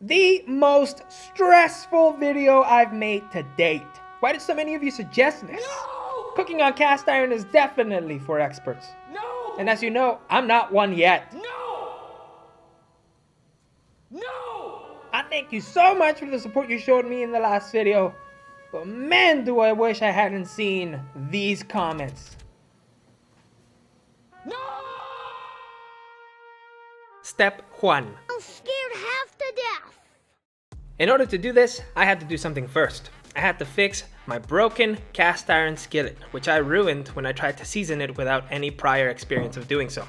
The most stressful video I've made to date. Why did so many of you suggest this? No! Cooking on cast iron is definitely for experts. No! And as you know, I'm not one yet. No! No! I thank you so much for the support you showed me in the last video. But man, do I wish I hadn't seen these comments. No! Step 1. I'm scared half to death. In order to do this, I had to do something first. I had to fix my broken cast iron skillet, which I ruined when I tried to season it without any prior experience of doing so.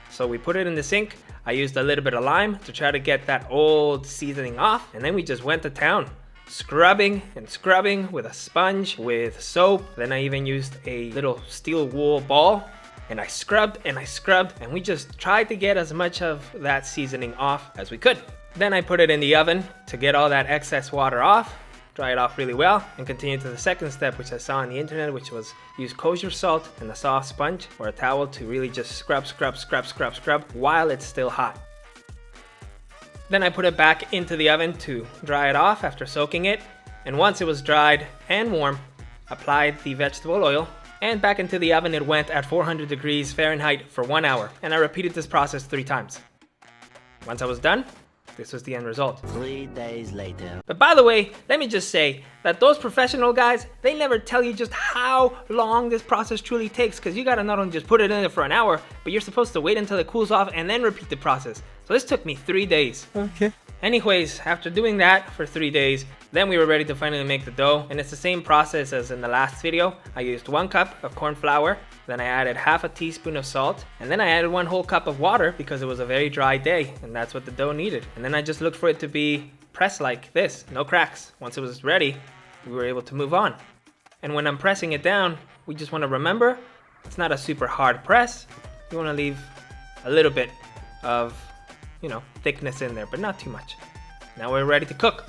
So we put it in the sink. I used a little bit of lime to try to get that old seasoning off, and then we just went to town. Scrubbing and scrubbing with a sponge, with soap. Then I even used a little steel wool ball, and I scrubbed and I scrubbed, and we just tried to get as much of that seasoning off as we could. Then I put it in the oven to get all that excess water off, dry it off really well, and continue to the second step, which I saw on the internet, which was use kosher salt and a soft sponge or a towel to really just scrub while it's still hot. Then I put it back into the oven to dry it off after soaking it, and once it was dried and warm, applied the vegetable oil, and back into the oven it went at 400 degrees Fahrenheit for 1 hour, and I repeated this process 3 times. Once I was done, this was the end result. 3 days later. But by the way, let me just say that those professional guys, they never tell you just how long this process truly takes, because you gotta not only just put it in there for an hour, but you're supposed to wait until it cools off and then repeat the process. So this took me 3 days. Okay. Anyways, after doing that for 3 days, then we were ready to finally make the dough, and it's the same process as in the last video. I used 1 cup of corn flour, then I added half a teaspoon of salt, and then I added 1 whole cup of water because it was a very dry day, and that's what the dough needed. And then I just looked for it to be pressed like this, no cracks. Once it was ready, we were able to move on. And when I'm pressing it down, we just want to remember, it's not a super hard press. You want to leave a little bit of, thickness in there, but not too much. Now we're ready to cook.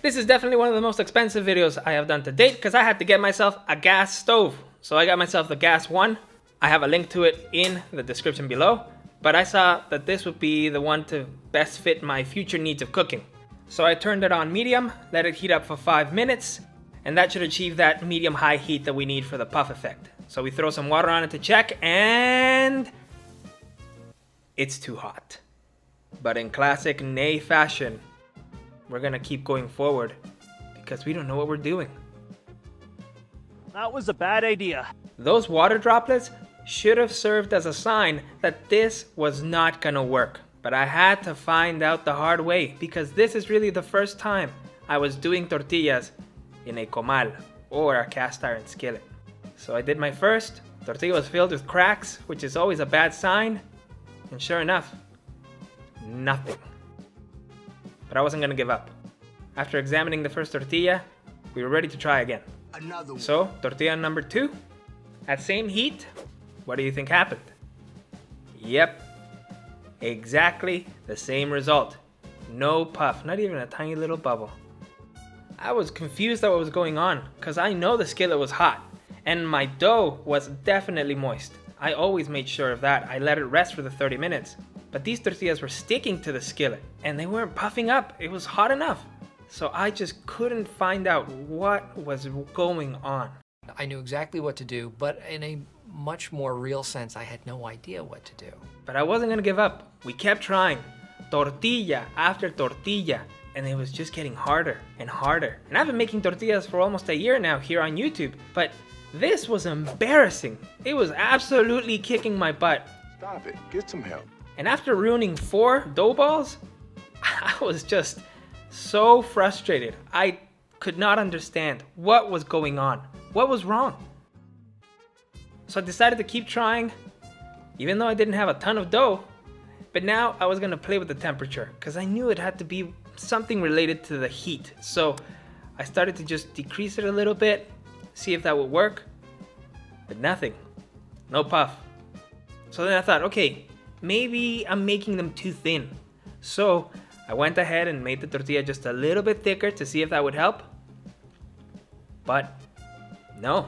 This is definitely one of the most expensive videos I have done to date because I had to get myself a gas stove. So I got myself the gas one. I have a link to it in the description below, but I saw that this would be the one to best fit my future needs of cooking. So I turned it on medium, let it heat up for 5 minutes, and that should achieve that medium-high heat that we need for the puff effect. So we throw some water on it to check, and it's too hot. But in classic NAEY fashion, we're gonna keep going forward because we don't know what we're doing. That was a bad idea. Those water droplets should have served as a sign that this was not gonna work. But I had to find out the hard way because this is really the first time I was doing tortillas in a comal or a cast iron skillet. So I did my first. Tortilla was filled with cracks, which is always a bad sign. And sure enough, nothing. But I wasn't gonna give up. After examining the first tortilla, we were ready to try again. So, tortilla number 2, at same heat, what do you think happened? Yep, exactly the same result. No puff, not even a tiny little bubble. I was confused at what was going on, because I know the skillet was hot, and my dough was definitely moist. I always made sure of that. I let it rest for the 30 minutes. But these tortillas were sticking to the skillet and they weren't puffing up. It was hot enough. So I just couldn't find out what was going on. I knew exactly what to do, but in a much more real sense, I had no idea what to do. But I wasn't gonna give up. We kept trying, tortilla after tortilla, and it was just getting harder and harder. And I've been making tortillas for almost a year now here on YouTube, but this was embarrassing. It was absolutely kicking my butt. Stop it, get some help. And after ruining 4 dough balls, I was just so frustrated. I could not understand what was going on. What was wrong? So I decided to keep trying, even though I didn't have a ton of dough. But now I was gonna play with the temperature because I knew it had to be something related to the heat. So I started to just decrease it a little bit, see if that would work. But nothing, no puff. So then I thought, okay, maybe I'm making them too thin. So I went ahead and made the tortilla just a little bit thicker to see if that would help. But no.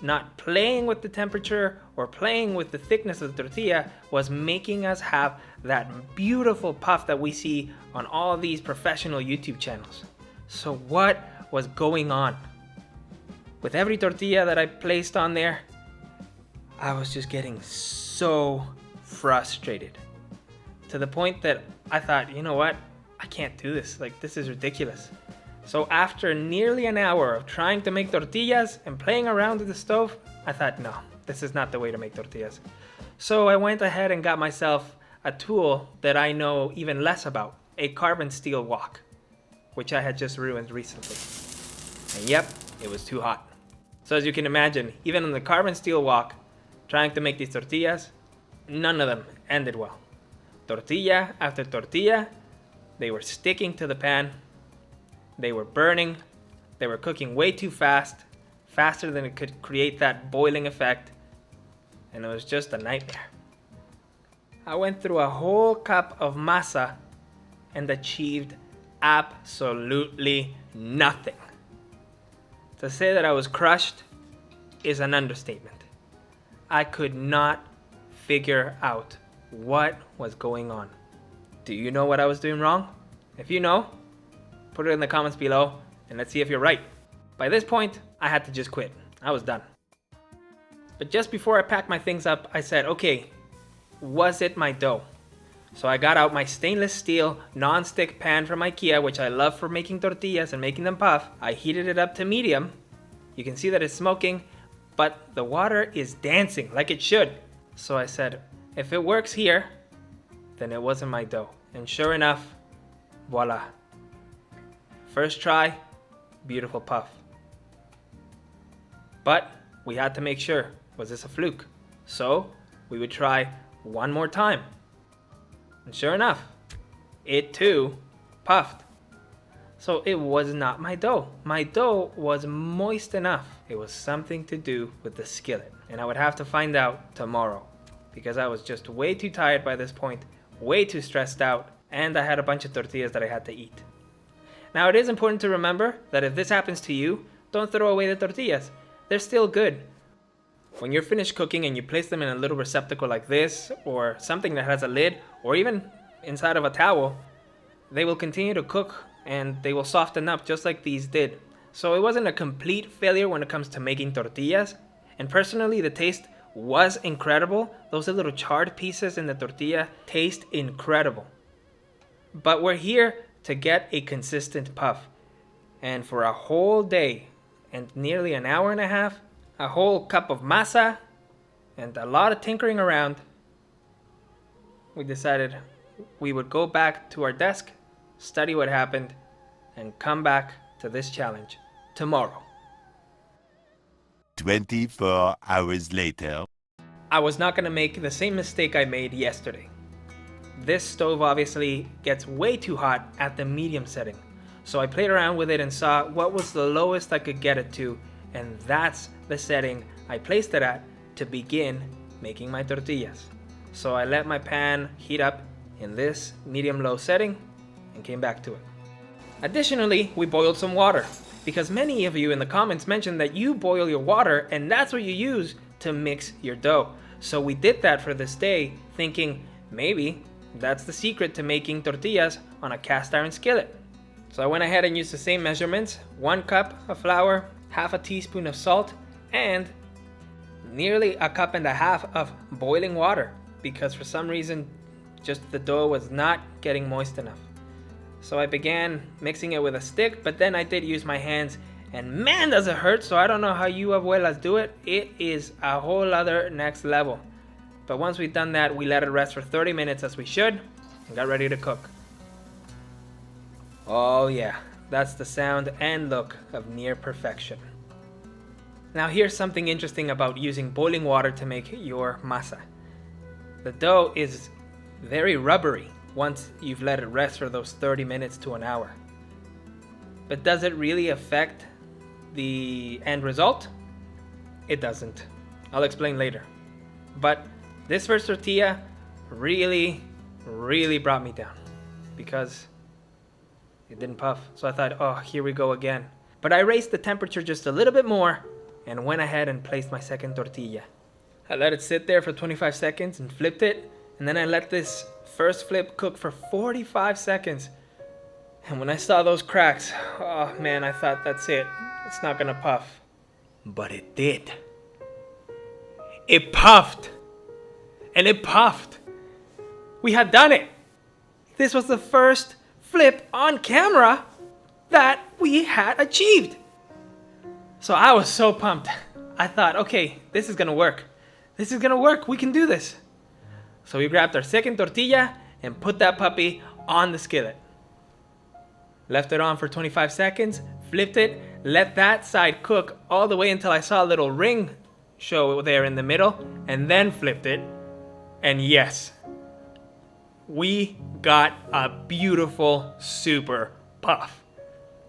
Not playing with the temperature or playing with the thickness of the tortilla was making us have that beautiful puff that we see on all these professional YouTube channels. So what was going on? With every tortilla that I placed on there, I was just getting so frustrated. To the point that I thought, you know what? I can't do this. Like, this is ridiculous. So after nearly an hour of trying to make tortillas and playing around with the stove, I thought, no, this is not the way to make tortillas. So I went ahead and got myself a tool that I know even less about, a carbon steel wok, which I had just ruined recently. And yep, it was too hot. So as you can imagine, even on the carbon steel wok, trying to make these tortillas, none of them ended well. Tortilla after tortilla, they were sticking to the pan, they were burning, they were cooking way too fast, faster than it could create that boiling effect, and it was just a nightmare. I went through a whole cup of masa and achieved absolutely nothing. To say that I was crushed is an understatement. I could not figure out what was going on. Do you know what I was doing wrong? If you know, put it in the comments below and let's see if you're right. By this point, I had to just quit. I was done. But just before I packed my things up, I said, okay, was it my dough? So I got out my stainless steel non-stick pan from IKEA, which I love for making tortillas and making them puff. I heated it up to medium. You can see that it's smoking, but the water is dancing like it should. So I said, if it works here, then it wasn't my dough. And sure enough, voila. First try, beautiful puff. But we had to make sure, was this a fluke? So we would try one more time. And sure enough, it too puffed. So it was not my dough. My dough was moist enough. It was something to do with the skillet. And I would have to find out tomorrow, because I was just way too tired by this point, way too stressed out, and I had a bunch of tortillas that I had to eat. Now it is important to remember that if this happens to you, don't throw away the tortillas. They're still good. When you're finished cooking and you place them in a little receptacle like this, or something that has a lid, or even inside of a towel, they will continue to cook and they will soften up just like these did. So it wasn't a complete failure when it comes to making tortillas. And personally, the taste was incredible. Those little charred pieces in the tortilla taste incredible. But we're here to get a consistent puff. And for a whole day and nearly an hour and a half, a whole cup of masa, and a lot of tinkering around, we decided we would go back to our desk, study what happened, and come back to this challenge tomorrow. 24 hours later. I was not going to make the same mistake I made yesterday. This stove obviously gets way too hot at the medium setting. So I played around with it and saw what was the lowest I could get it to, and that's the setting I placed it at to begin making my tortillas. So I let my pan heat up in this medium-low setting and came back to it. Additionally, we boiled some water, because many of you in the comments mentioned that you boil your water and that's what you use to mix your dough. So we did that for this day, thinking maybe that's the secret to making tortillas on a cast iron skillet. So I went ahead and used the same measurements: 1 cup of flour, half a teaspoon of salt, and nearly a cup and a half of boiling water, because for some reason just the dough was not getting moist enough. So I began mixing it with a stick, but then I did use my hands, and man does it hurt. So I don't know how you abuelas do it. It is a whole other next level. But once we've done that, we let it rest for 30 minutes as we should, and got ready to cook. Oh yeah, that's the sound and look of near perfection. Now here's something interesting about using boiling water to make your masa. The dough is very rubbery once you've let it rest for those 30 minutes to an hour. But does it really affect the end result? It doesn't. I'll explain later. But this first tortilla really brought me down, because it didn't puff. So I thought, oh, here we go again. But I raised the temperature just a little bit more and went ahead and placed my second tortilla. I let it sit there for 25 seconds and flipped it, and then I let this First flip cooked for 45 seconds. And when I saw those cracks, oh man, I thought that's it. It's not gonna puff. But it did. It puffed. And it puffed. We had done it. This was the first flip on camera that we had achieved. So I was so pumped. I thought, okay, this is gonna work. This is gonna work. We can do this. So we grabbed our second tortilla and put that puppy on the skillet. Left it on for 25 seconds, flipped it, let that side cook all the way until I saw a little ring show there in the middle, and then flipped it. And yes, we got a beautiful super puff.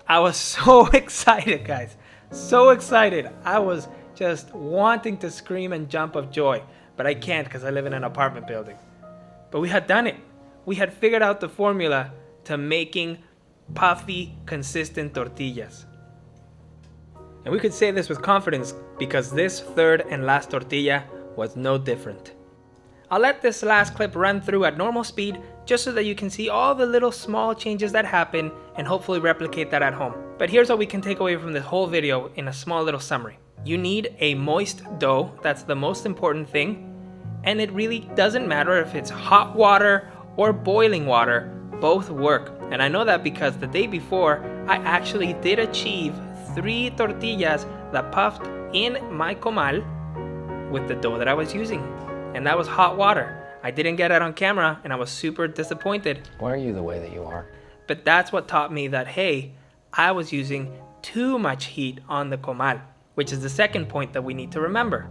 I was so excited, guys. So excited. I was just wanting to scream and jump of joy, but I can't because I live in an apartment building. But we had done it. We had figured out the formula to making puffy, consistent tortillas. And we could say this with confidence because this third and last tortilla was no different. I'll let this last clip run through at normal speed just so that you can see all the little small changes that happen and hopefully replicate that at home. But here's what we can take away from this whole video in a small little summary. You need a moist dough, that's the most important thing, and it really doesn't matter if it's hot water or boiling water, both work. And I know that because the day before, I actually did achieve 3 tortillas that puffed in my comal with the dough that I was using. And that was hot water. I didn't get it on camera and I was super disappointed. Why are you the way that you are? But that's what taught me that, hey, I was using too much heat on the comal, which is the second point that we need to remember.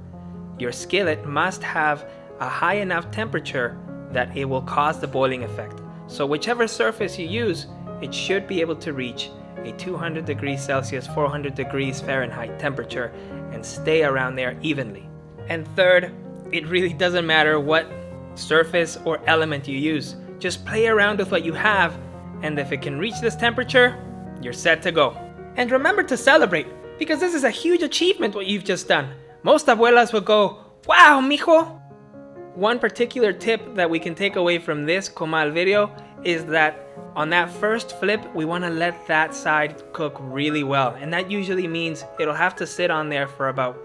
Your skillet must have a high enough temperature that it will cause the boiling effect. So whichever surface you use, it should be able to reach a 200 degrees Celsius, 400 degrees Fahrenheit temperature and stay around there evenly. And third, it really doesn't matter what surface or element you use. Just play around with what you have, and if it can reach this temperature, you're set to go. And remember to celebrate, because this is a huge achievement what you've just done. Most abuelas would go, wow, mijo. One particular tip that we can take away from this comal video is that on that first flip, we want to let that side cook really well. And that usually means it'll have to sit on there for about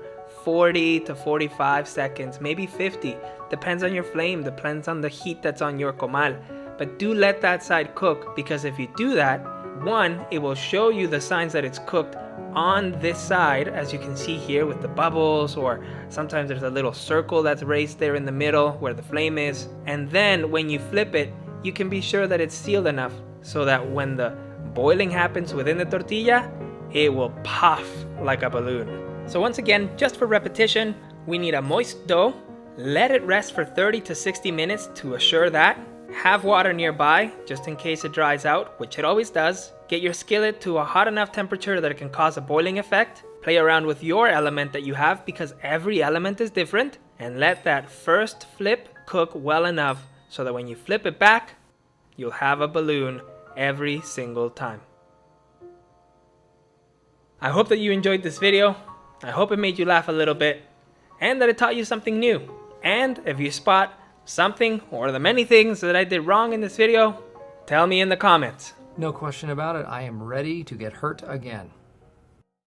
40 to 45 seconds, maybe 50. Depends on your flame, depends on the heat that's on your comal. But do let that side cook, because if you do that, one, it will show you the signs that it's cooked on this side, as you can see here with the bubbles, or sometimes there's a little circle that's raised there in the middle where the flame is. And then when you flip it, you can be sure that it's sealed enough so that when the boiling happens within the tortilla, it will puff like a balloon. So once again, just for repetition, we need a moist dough. Let it rest for 30 to 60 minutes to assure that. Have water nearby, just in case it dries out, which it always does. Get your skillet to a hot enough temperature that it can cause a boiling effect. Play around with your element that you have, because every element is different. And let that first flip cook well enough so that when you flip it back, you'll have a balloon every single time. I hope that you enjoyed this video. I hope it made you laugh a little bit, and that it taught you something new. And if you spot something or the many things that I did wrong in this video, tell me in the comments. No question about it, I am ready to get hurt again.